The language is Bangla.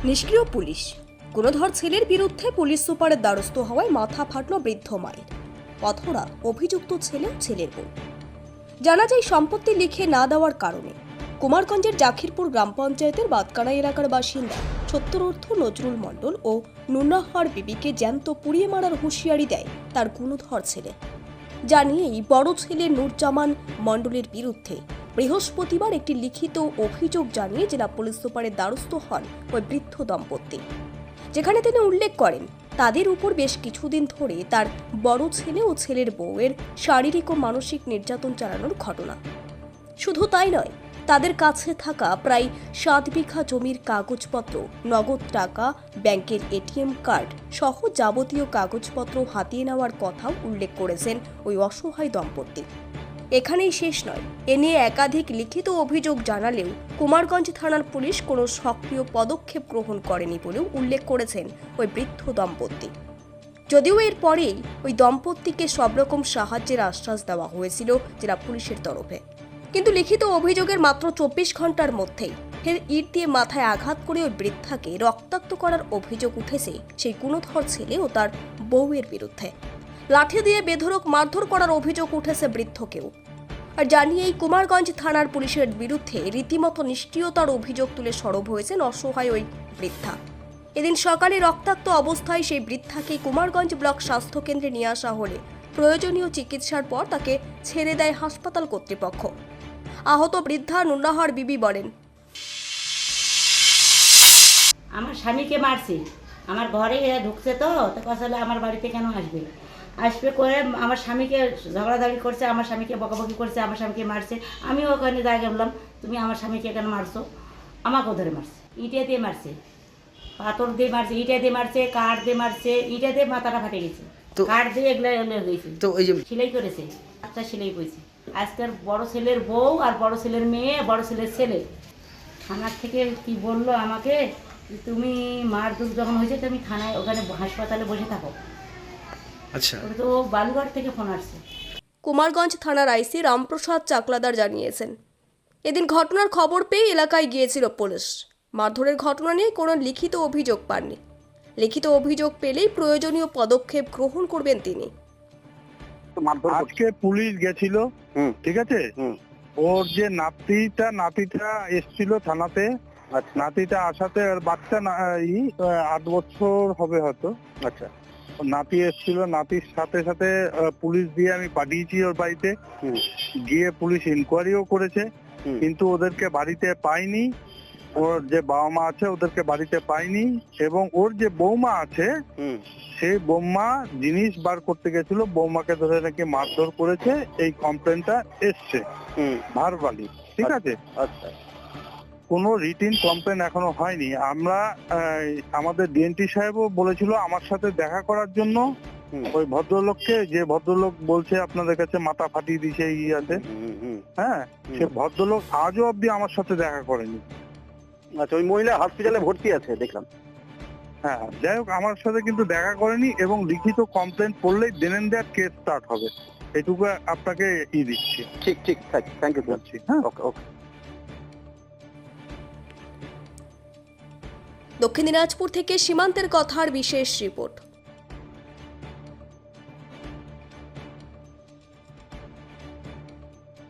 নিষ্ক্রিয় পুলিশ। গুণধর ছেলের বিরুদ্ধে পুলিশ সুপারের দ্বারস্থ হওয়ায় মাথা ফাটল বৃদ্ধ মায়ের। অথরা অভিযুক্ত ছেলে ও ছেলের বউ। জানা যায় সম্পত্তি লিখে না দেওয়ার কারণে কুমারগঞ্জের জাখিরপুর গ্রাম পঞ্চায়েতের বাতকাড়া এলাকার বাসিন্দা সত্যরথ নজরুল মণ্ডল ও নুনাহার বিবিকে জ্যান্ত পুড়িয়ে মারার হুঁশিয়ারি দেয় তার গুণধর ছেলে। জানিয়েই বড় ছেলে নূরজামান মণ্ডলের বিরুদ্ধে বৃহস্পতিবার একটি লিখিত অভিযোগ জানিয়ে জেলা পুলিশ সুপারের দ্বারস্থ হন ওই বৃদ্ধ দম্পতি, যেখানে তিনি উল্লেখ করেন তাদের উপর বেশ কিছুদিন ধরে তার বড় ছেলে ও ছেলের বউয়ের শারীরিক ও মানসিক নির্যাতন চালানোর ঘটনা। শুধু তাই নয়, তাদের কাছে থাকা প্রায় 7 বিঘা জমির কাগজপত্র, নগদ টাকা, ব্যাংকের এটিএম কার্ড সহ যাবতীয় কাগজপত্র হাতিয়ে নেওয়ার কথাও উল্লেখ করেছেন ওই অসহায় দম্পতি। এখানেই শেষ নয়, এ নিয়ে একাধিক লিখিত অভিযোগ জানালেও কুমারগঞ্জ থানার পুলিশ কোনো সক্রিয় পদক্ষেপ গ্রহণ করেনি বলেও উল্লেখ করেছেন ওই বৃদ্ধ দম্পতি। যদিও এর পরেই ওই দম্পতিকে সব রকম সাহায্যের আশ্বাস দেওয়া হয়েছিল জেলা পুলিশের তরফে, কিন্তু লিখিত অভিযোগের মাত্র 24 ঘন্টার মধ্যেই ফের ইট দিয়ে মাথায় আঘাত করে ওই বৃদ্ধাকে রক্তাক্ত করার অভিযোগ উঠেছে সেই গুণধর ছেলে ও তার বউয়ের বিরুদ্ধে। লাঠি দিয়ে বেধড়ক মারধর করার অভিযোগ উঠেছে বৃদ্ধকেও। আর জানিয়েই কুমারগঞ্জ থানার পুলিশের বিরুদ্ধে রীতিমতো নিষ্ক্রিয়তার অভিযোগ তুলে সরব হয়েছেন অসহায় ওই বৃদ্ধা। এদিন সকালে রক্তাক্ত অবস্থায় সেই বৃদ্ধাকে কুমারগঞ্জ ব্লক স্বাস্থ্য কেন্দ্রে নিয়ে আসা হলে প্রয়োজনীয় চিকিৎসার পর তাকে ছেড়ে দেয় হাসপাতাল কর্তৃপক্ষ। আহত বৃদ্ধা নুনাহার বিবি বলেন, আমার স্বামীকে মারছে, আমার ঘরে এরা ঢুকছে, তো আসলে আমার বাড়িতে কেন আসবে করে আমার স্বামীকে ঝগড়াঝাড়ি করছে, আমার স্বামীকে বকাবকি করছে, আমার স্বামীকে মারছে। আমিও ওখানে জায়গায় বললাম, তুমি আমার স্বামীকে কেন মারছো? আমাকেও ধরে মারছে, ইটে দিয়ে মারছে, পাথর দিয়ে মারছে, ইটে দিয়ে মারছে, কাঠ দিয়ে মারছে, ইটে দিয়ে মাথাটা ফাটে গেছে, কাঠ দিয়ে এগুলো হয়েছে, তো ওই যে সেলাই করেছে, একটা সেলাই করেছে। আজকের বড় ছেলের বউ আর বড় ছেলের মেয়ে, বড় ছেলের ছেলে থানার থেকে কি বললো আমাকে, তুমি মারধর যখন হয়েছে তুমি থানায় ওখানে হাসপাতালে বসে থাকো। আচ্ছা, তো বালুঘাট থেকে ফোন আসছে। কুমারগঞ্জ থানার আইসি রামপ্রসাদ চাকলাদার জানিয়েছেন, এদিন ঘটনার খবর পেয়ে এলাকায় গিয়েছিল পুলিশ। মারধরের ঘটনা নিয়ে কোনো লিখিত অভিযোগ পাননি। লিখিত অভিযোগ পেলেই প্রয়োজনীয় পদক্ষেপ গ্রহণ করবেন তিনি। আজকে পুলিশ গেছিল, ঠিক আছে, ওর যে নাতিটা এসছিল থানাতে, নাতিটা আসাতে বাচ্চা 8 বছর হবে হয়তো। আচ্ছা, নাতি এসছিল, নাতির সাথে সাথে পুলিশ দিয়ে আমি পাঠিয়েছি ওর বাড়িতে, গিয়ে পুলিশ ইনকোয়ারিও করেছে, কিন্তু ওদেরকে বাড়িতে পাইনি। ওর যে বাবা মা আছে ওদেরকে বাড়িতে পাইনি, এবং ওর যে বৌমা আছে সেই বৌমা জিনিস বার করতে গেছিল, বৌমাকে ধরে নাকি মারধর করেছে, এই কমপ্লেনটা এসছে ভারবালি, ঠিক আছে। আচ্ছা, কোনো রিটিন কমপ্লেন এখনো হয়নি। আমরা আমাদের ডিএনটি সাহেবও বলেছিল আমার সাথে দেখা করার জন্য, ওই ভদ্রলোককে, যে ভদ্রলোক বলছে আপনাদের কাছে মাথা ফাটিয়ে দিয়েছে আছে, হ্যাঁ, সে ভদ্রলোক আজও অব্দি আমার সাথে দেখা করেনি। আচ্ছা, ওই মহিলা হসপিটালে ভর্তি আছে দেখলাম। হ্যাঁ, যাই হোক, আমার সাথে কিন্তু দেখা করেনি, এবং লিখিত কমপ্লেন করলেই দেন এন্ড দেয়ার কেস স্টার্ট হবে, এটুকু আপনাকে দিচ্ছি। ঠিক ঠিক, থ্যাংক ইউ বলছি। হ্যাঁ, ওকে ওকে। দক্ষিণ দিনাজপুর থেকে সীমান্তের কথার বিশেষ রিপোর্ট।